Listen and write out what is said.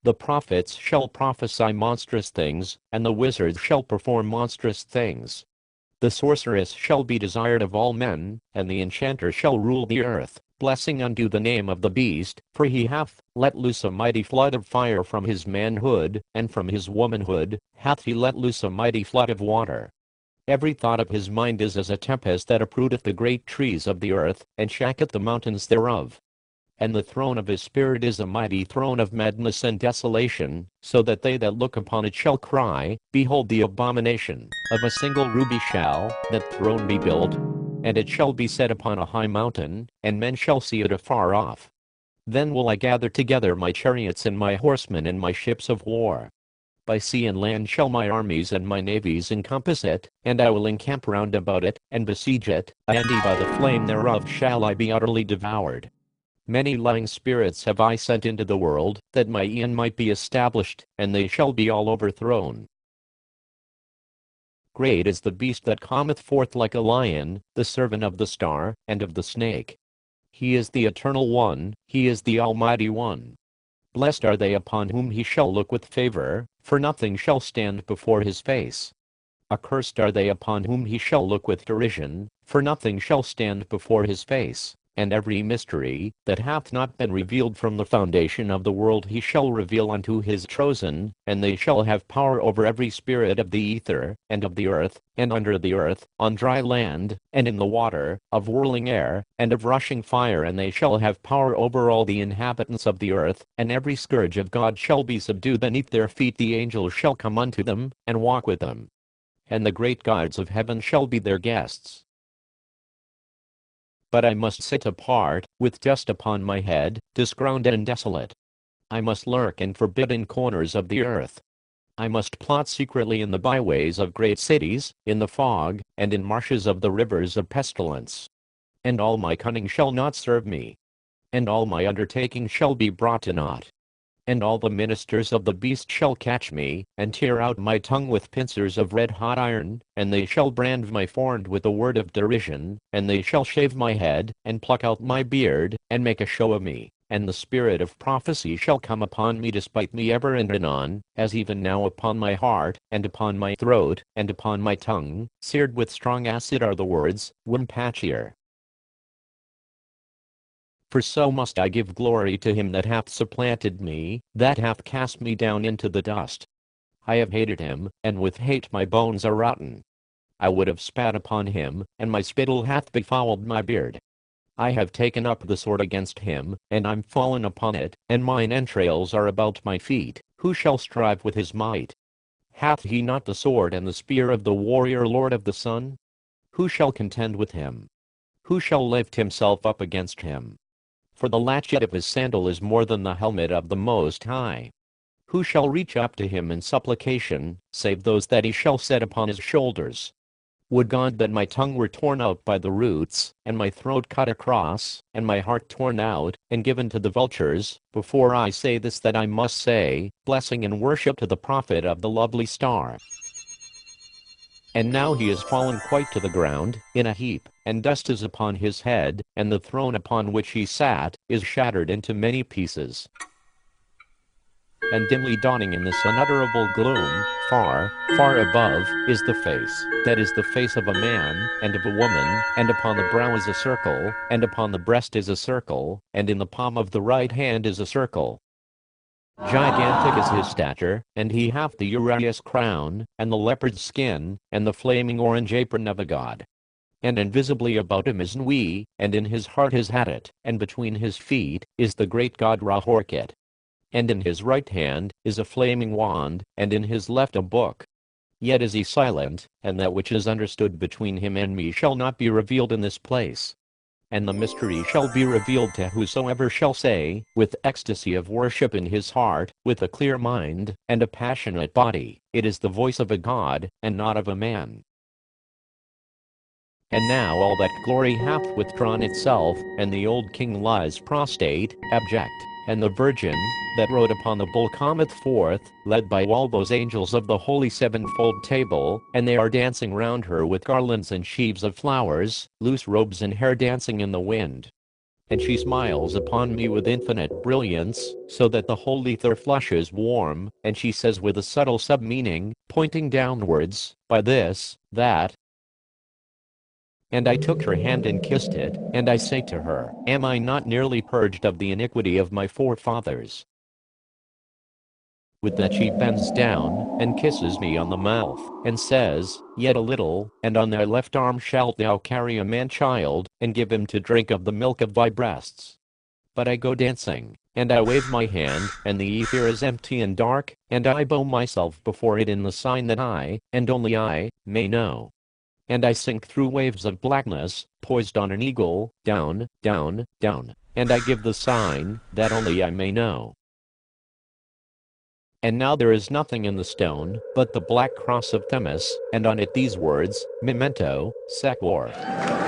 The prophets shall prophesy monstrous things, and the wizards shall perform monstrous things. The sorceress shall be desired of all men, and the enchanter shall rule the earth. Blessing unto the name of the beast, for he hath let loose a mighty flood of fire from his manhood, and from his womanhood hath he let loose a mighty flood of water. Every thought of his mind is as a tempest that uprooteth the great trees of the earth, and shaketh the mountains thereof. And the throne of his spirit is a mighty throne of madness and desolation, so that they that look upon it shall cry, Behold the abomination! Of a single ruby shall that throne be built, and it shall be set upon a high mountain, and men shall see it afar off. Then will I gather together my chariots and my horsemen and my ships of war. By sea and land shall my armies and my navies encompass it, and I will encamp round about it, and besiege it, and by the flame thereof shall I be utterly devoured. Many lying spirits have I sent into the world, that my eon might be established, and they shall be all overthrown. Great is the beast that cometh forth like a lion, the servant of the star, and of the snake. He is the Eternal One, he is the Almighty One. Blessed are they upon whom he shall look with favor, for nothing shall stand before his face. Accursed are they upon whom he shall look with derision, for nothing shall stand before his face. And every mystery that hath not been revealed from the foundation of the world he shall reveal unto his chosen, and they shall have power over every spirit of the ether, and of the earth, and under the earth, on dry land, and in the water, of whirling air, and of rushing fire, and they shall have power over all the inhabitants of the earth, and every scourge of God shall be subdued beneath their feet. The angels shall come unto them, and walk with them. And the great gods of heaven shall be their guests. But I must sit apart, with dust upon my head, disgrounded and desolate. I must lurk in forbidden corners of the earth. I must plot secretly in the byways of great cities, in the fog, and in marshes of the rivers of pestilence. And all my cunning shall not serve me. And all my undertaking shall be brought to naught. And all the ministers of the beast shall catch me, and tear out my tongue with pincers of red-hot iron, and they shall brand my forehead with a word of derision, and they shall shave my head, and pluck out my beard, and make a show of me, and the spirit of prophecy shall come upon me to spite me ever and anon, as even now upon my heart, and upon my throat, and upon my tongue, seared with strong acid are the words, Wimpachir. For so must I give glory to him that hath supplanted me, that hath cast me down into the dust. I have hated him, and with hate my bones are rotten. I would have spat upon him, and my spittle hath befouled my beard. I have taken up the sword against him, and I'm fallen upon it, and mine entrails are about my feet. Who shall strive with his might? Hath he not the sword and the spear of the warrior lord of the sun? Who shall contend with him? Who shall lift himself up against him? For the latchet of his sandal is more than the helmet of the Most High. Who shall reach up to him in supplication, save those that he shall set upon his shoulders? Would God that my tongue were torn out by the roots, and my throat cut across, and my heart torn out, and given to the vultures, before I say this that I must say, blessing and worship to the prophet of the lovely star. And now he is fallen quite to the ground, in a heap, and dust is upon his head, and the throne upon which he sat, is shattered into many pieces. And dimly dawning in this unutterable gloom, far, far above, is the face, that is the face of a man, and of a woman, and upon the brow is a circle, and upon the breast is a circle, and in the palm of the right hand is a circle. Gigantic is his stature, and he hath the uraeus crown, and the leopard's skin, and the flaming orange apron of a god. And invisibly about him is Nui, and in his heart is Hatat, and between his feet is the great god Rahorket. And in his right hand is a flaming wand, and in his left a book. Yet is he silent, and that which is understood between him and me shall not be revealed in this place. And the mystery shall be revealed to whosoever shall say, with ecstasy of worship in his heart, with a clear mind, and a passionate body, it is the voice of a god, and not of a man. And now all that glory hath withdrawn itself, and the old king lies prostrate, abject, and the virgin, that rode upon the bull cometh forth, led by all those angels of the holy sevenfold table, and they are dancing round her with garlands and sheaves of flowers, loose robes and hair dancing in the wind. and she smiles upon me with infinite brilliance, so that the whole ether flushes warm, and she says with a subtle sub-meaning, pointing downwards, by this, that. And I took her hand and kissed it, and I say to her, am I not nearly purged of the iniquity of my forefathers? With that she bends down, and kisses me on the mouth, and says, yet a little, and on thy left arm shalt thou carry a man-child, and give him to drink of the milk of thy breasts. But I go dancing, and I wave my hand, and the ether is empty and dark, and I bow myself before it in the sign that I, and only I, may know. And I sink through waves of blackness, poised on an eagle, down, down, down, and I give the sign, that only I may know. And now there is nothing in the stone, but the black cross of Themis, and on it these words, Memento, Sequor.